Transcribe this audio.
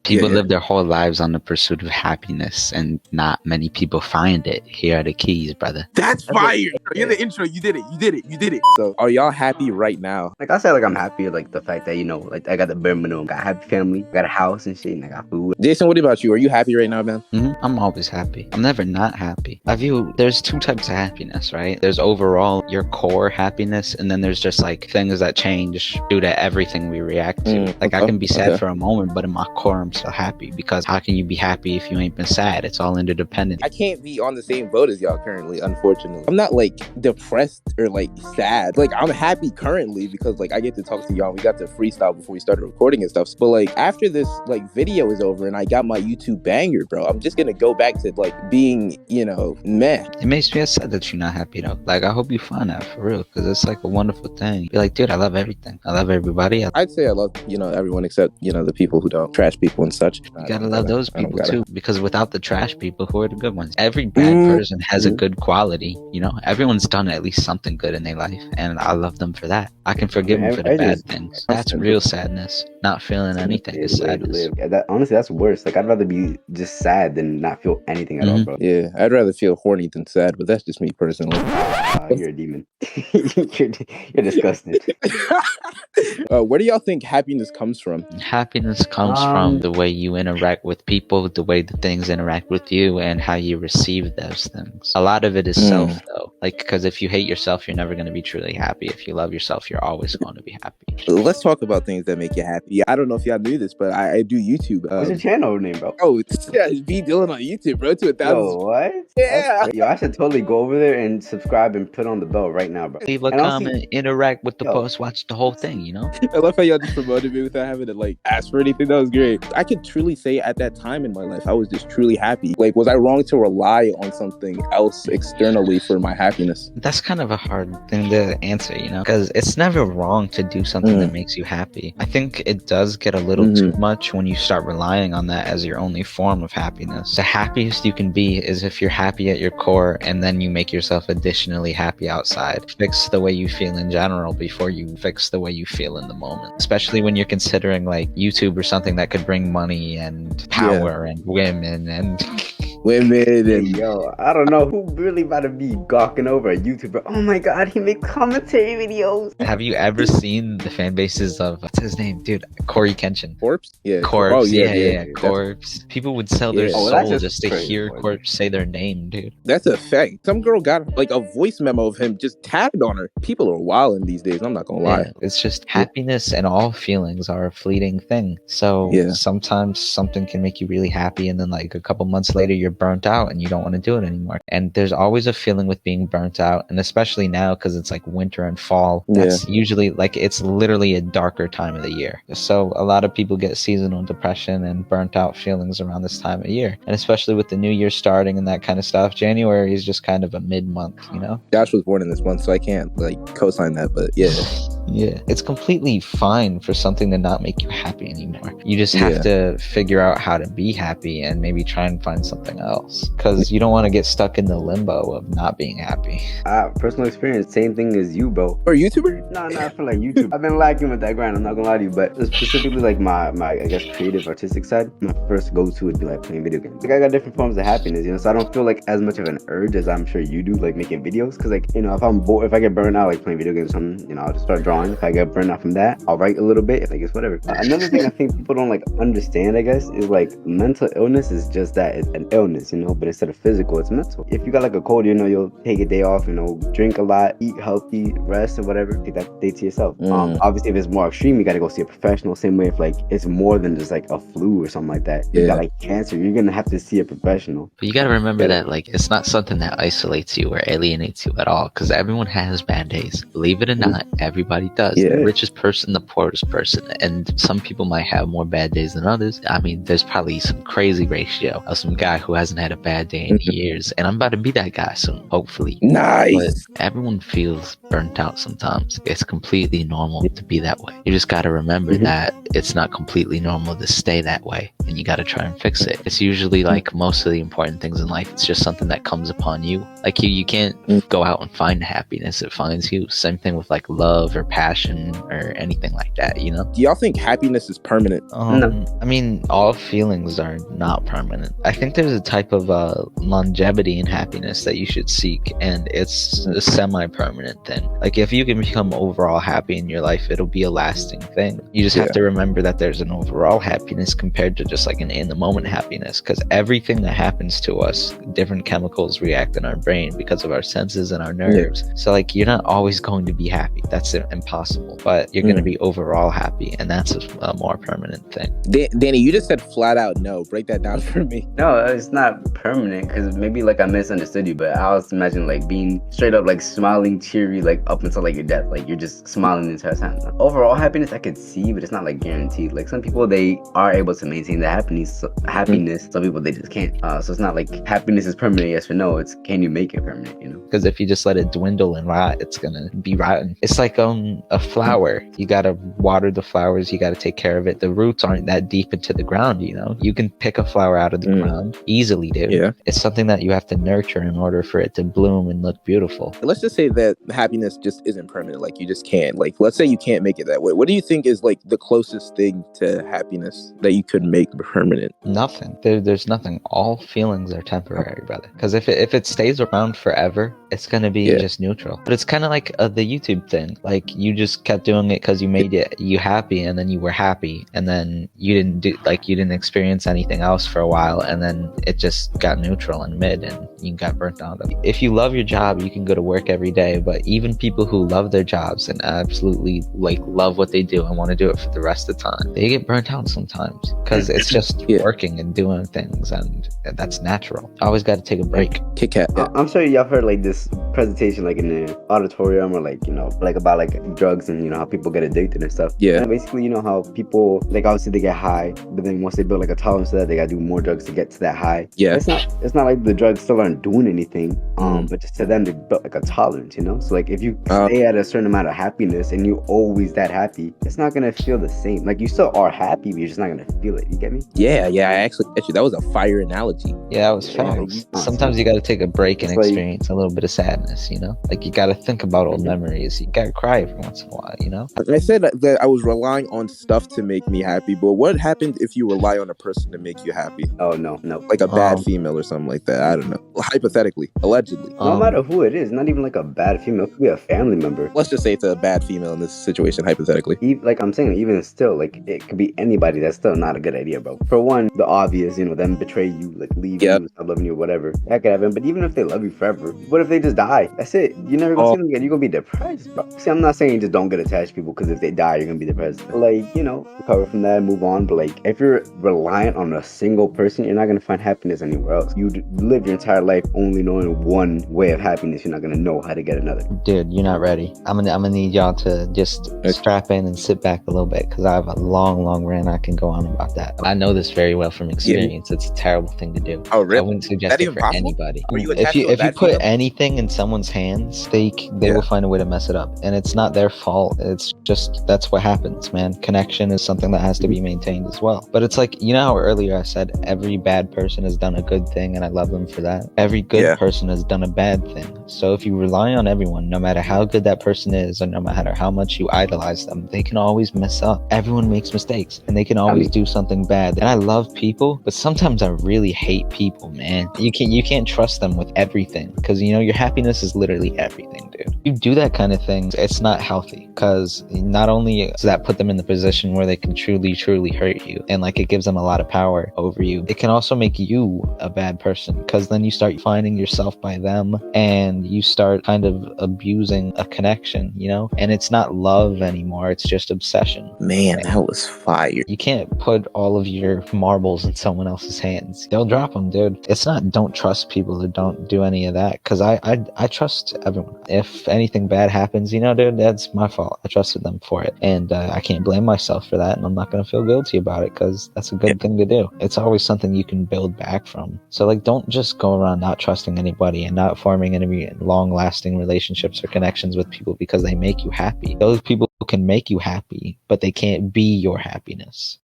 People live their whole lives on the pursuit of happiness, and not many people find it. Here are the keys, brother. That's fire. You're the intro. You did it. So, are y'all happy right now? Like I said, like I'm happy, like the fact that like I got the bare minimum, got a happy family, got a house and shit, and I got food. Jason, what about you? Are you happy right now, man? I'm always happy. I'm never not happy. I view there's two types of happiness, right? There's overall your core happiness, and then there's just like things that change due to everything we react to. Like I can be sad for a moment, but in my core, I'm still happy, because how can you be happy if you ain't been sad? It's all interdependent. I can't be on the same boat as y'all currently, unfortunately. I'm not like depressed or like sad. Like I'm happy currently because like I get to talk to y'all. We got to freestyle before we started recording and stuff. But like after this like video is over and I got my YouTube banger, bro, I'm just gonna go back to like being, meh. It makes me upset that you're not happy though. Like I hope you find that for real, because it's like a wonderful thing. Be like, dude, I love everything. I love everybody. I'd say I love, everyone except, the people who don't, trash people and such. You gotta love those people too, because without the trash people, who are the good ones? Every bad person has a good quality, Everyone's done at least something good in their life, and I love them for that. I can forgive them for the bad things. That's real sadness. Not feeling anything is sadness. Yeah, honestly, that's worse. Like I'd rather be just sad than not feel anything at all, bro. Yeah, I'd rather feel horny than sad, but that's just me personally. You're a demon. You're disgusting. Where do y'all think happiness comes from? Happiness comes from the way you interact with people, the way the things interact with you, and how you receive those things. A lot of it is self, though. Like, because if you hate yourself, you're never going to be truly happy. If you love yourself, you're always going to be happy. Let's talk about things that make you happy. I don't know if y'all knew this, but I do YouTube. What's your channel name, bro? Oh, it's B Dylan on YouTube, bro. To 1,000. Yo, what? Yeah. Yo, I should totally go over there and subscribe and put on the bell right now, bro. Leave a comment, interact with the post, watch the whole thing, I love how y'all just promoted me without having to like ask for anything. That was great. I could truly say at that time in my life, I was just truly happy. Like, was I wrong to rely on something else externally for my happiness? That's kind of a hard thing to answer, because it's never wrong to do something that makes you happy. I think it does get a little too much when you start relying on that as your only form of happiness. The happiest you can be is if you're happy at your core, and then you make yourself additionally happy outside. Fix the way you feel in general before you fix the way you feel in the moment, especially when you're considering like YouTube or something that could bring money and power and women and yo, I don't know who really about to be gawking over a YouTuber. Oh my god, he makes commentary videos. Have you ever seen the fan bases of, what's his name, dude? Corey Kenshin. Corpse? Yeah. Corpse. Oh, yeah. Corpse. People would sell their soul just to hear crazy. Corpse say their name, dude. That's a fact. Some girl got like a voice memo of him just tagged on her. People are wilding these days. I'm not gonna lie. It's just happiness and all feelings are a fleeting thing. So sometimes something can make you really happy, and then like a couple months later you're burnt out and you don't want to do it anymore. And there's always a feeling with being burnt out, and especially now because it's like winter and fall. That's usually like, it's literally a darker time of the year. So a lot of people get seasonal depression and burnt out feelings around this time of year, and especially with the new year starting and that kind of stuff. January is just kind of a mid-month, Josh was born in this month, so I can't like co-sign that, but it's completely fine for something to not make you happy anymore. You just have to figure out how to be happy and maybe try and find something else, because you don't want to get stuck in the limbo of not being happy. Personal experience, same thing as you, bro. Or YouTuber? No, I feel like YouTube. I've been lacking with that grind, I'm not gonna lie to you, but specifically like my I guess creative artistic side, my first go-to would be like playing video games. Like I got different forms of happiness, so I don't feel like as much of an urge as I'm sure you do, like making videos, because like, if I'm bored, if I get burned out like playing video games or something, I'll just start drawing. If I get burned out from that, I'll write a little bit, like it's whatever. Another thing I think people don't like understand, I guess, is like mental illness is just that, it's an illness, but instead of physical, it's mental. If you got like a cold, you'll take a day off, drink a lot, eat healthy, rest and whatever, take that day to yourself. Obviously if it's more extreme, you gotta go see a professional. Same way if like it's more than just like a flu or something like that, you got like cancer, you're gonna have to see a professional. But you gotta remember that like it's not something that isolates you or alienates you at all, because everyone has bad days. Believe it or not, everybody does. The richest person, the poorest person, and some people might have more bad days than others. I mean, there's probably some crazy ratio of some guy who hasn't had a bad day in years, and I'm about to be that guy soon, hopefully. Nice. But everyone feels burnt out sometimes. It's completely normal to be that way. You just gotta remember that it's not completely normal to stay that way, and you gotta try and fix it. It's usually like most of the important things in life, it's just something that comes upon you. Like you can't go out and find happiness, it finds you. Same thing with like love or passion or anything like that, you know? Do y'all think happiness is permanent? No. I mean, all feelings are not permanent. I think there's a type of longevity in happiness that you should seek, and it's a semi-permanent thing. Like, if you can become overall happy in your life, it'll be a lasting thing. You just have to remember that there's an overall happiness compared to just like an in-the-moment happiness, because everything that happens to us, different chemicals react in our brain because of our senses and our nerves. So like, you're not always going to be happy. That's impossible. But you're going to be overall happy, and that's a more permanent thing. Danny, you just said flat out no. Break that down for me. No, it's not permanent, because maybe like I misunderstood you, but I was imagining like being straight up like smiling, cheery, like up until like your death, like you're just smiling the entire time. Overall happiness I could see, but it's not like guaranteed. Like some people, they are able to maintain the happiness. Some people, they just can't. So it's not like happiness is permanent, yes or no. It's, can you make it permanent, you know? Because if you just let it dwindle and rot, it's gonna be rotten. It's like a flower. You gotta water the flowers, you gotta take care of it. The roots aren't that deep into the ground, you know? You can pick a flower out of the ground easily, dude. Yeah. It's something that you have to nurture in order for it to bloom and look beautiful. Let's just say that happiness just isn't permanent. Like, you just can't. Like, let's say you can't make it that way. What do you think is like the closest thing to happiness that you could make permanent? Nothing. There's nothing. All feelings are temporary, brother. Because if it stays around forever, it's gonna be just neutral. But it's kind of like the YouTube thing. Like, you just kept doing it because you made you happy, and then you were happy, and then you didn't experience anything else for a while, and then it just got neutral and mid, and you got burnt out. If you love your job, you can go to work every day. But even people who love their jobs and absolutely like love what they do and want to do it for the rest of the time, they get burnt out sometimes because it's just working and doing things, and that's natural. Always got to take a break. Kit Kat. I'm sure y'all heard like this presentation like in the auditorium, or like, you know, like about like drugs and, you know, how people get addicted and stuff. Yeah. And basically, you know, how people, like, obviously they get high, but then once they build like a tolerance to that, they gotta do more drugs to get to that high. Yeah. It's not like the drugs still aren't doing anything, but just to them they built like a tolerance, you know? So like, if you stay at a certain amount of happiness and you're always that happy, it's not gonna feel the same. Like, you still are happy, but you're just not gonna feel it. You get me? Yeah, I actually get you. That was a fire analogy. Yeah, that was facts. Sometimes you got to take a break and experience a little bit of sadness, you know? Like, you got to think about old memories. You got to cry every once in a while, you know? I said that I was relying on stuff to make me happy, but what happened if you rely on a person to make you happy? Oh, no. Like a bad female or something like that. I don't know. Hypothetically, allegedly. No matter who it is, not even like a bad female. It could be a family member. Let's just say it's a bad female in this situation, hypothetically. Like I'm saying, even still, like, it could be anybody. That's still not a good idea, bro. For one, the obvious, you know, them betray you, like leave you, stop loving you, whatever. That could happen. But even if they love you forever, what if they just die? That's it. You're never gonna see them again. You're gonna be depressed, bro. See, I'm not saying just don't get attached to people, because if they die, you're gonna be depressed. But like, you know, recover from that, move on. But like, if you're reliant on a single person, you're not gonna find happiness anywhere else. You live your entire life only knowing one way of happiness. You're not gonna know how to get another. Dude, you're not ready. I'm gonna need y'all to just strap in and sit back a little bit, because I have a long rant I can go on about that. I know this very well from experience. It's a terrible thing to do. Oh, really? I wouldn't suggest it for anybody. If you put anything in someone's hands, they will find a way to mess it up, and it's not their fault. It's just, that's what happens, man. Connection is something that has to be maintained as well. But it's like, you know how earlier I said every bad person has done a good thing, and I love them for that. Every good person has done a bad thing. So if you rely on everyone, no matter how good that person is, or no matter how much you idolize them, they can always mess up. Everyone makes mistakes, and they can always do something bad. And I love people, but sometimes I really hate people, man. You can't trust them with everything, because, you know, your happiness is literally everything, dude. You do that kind of thing, it's not healthy, because not only does that put them in the position where they can truly hurt you, and like, it gives them a lot of power over you, it can also make you a bad person, because then you start finding yourself by them, and you start kind of abusing a connection, you know? And it's not love anymore, it's just obsession. Man, that was fire. You can't put all of your marbles in someone else's hands. They'll drop them, dude. It's not don't trust people or don't do any of that, because I trust everyone. If anything bad happens, you know, dude, that's my fault. I trusted them for it, and I can't blame myself for that, and I'm not going to feel guilty about it, because that's a good thing to do. It's always something you can build back from. So like, don't just go around not trusting anybody and not forming any long-lasting relationships or connections with people because they make you happy. Those people can make you happy, but they can't be your happiness.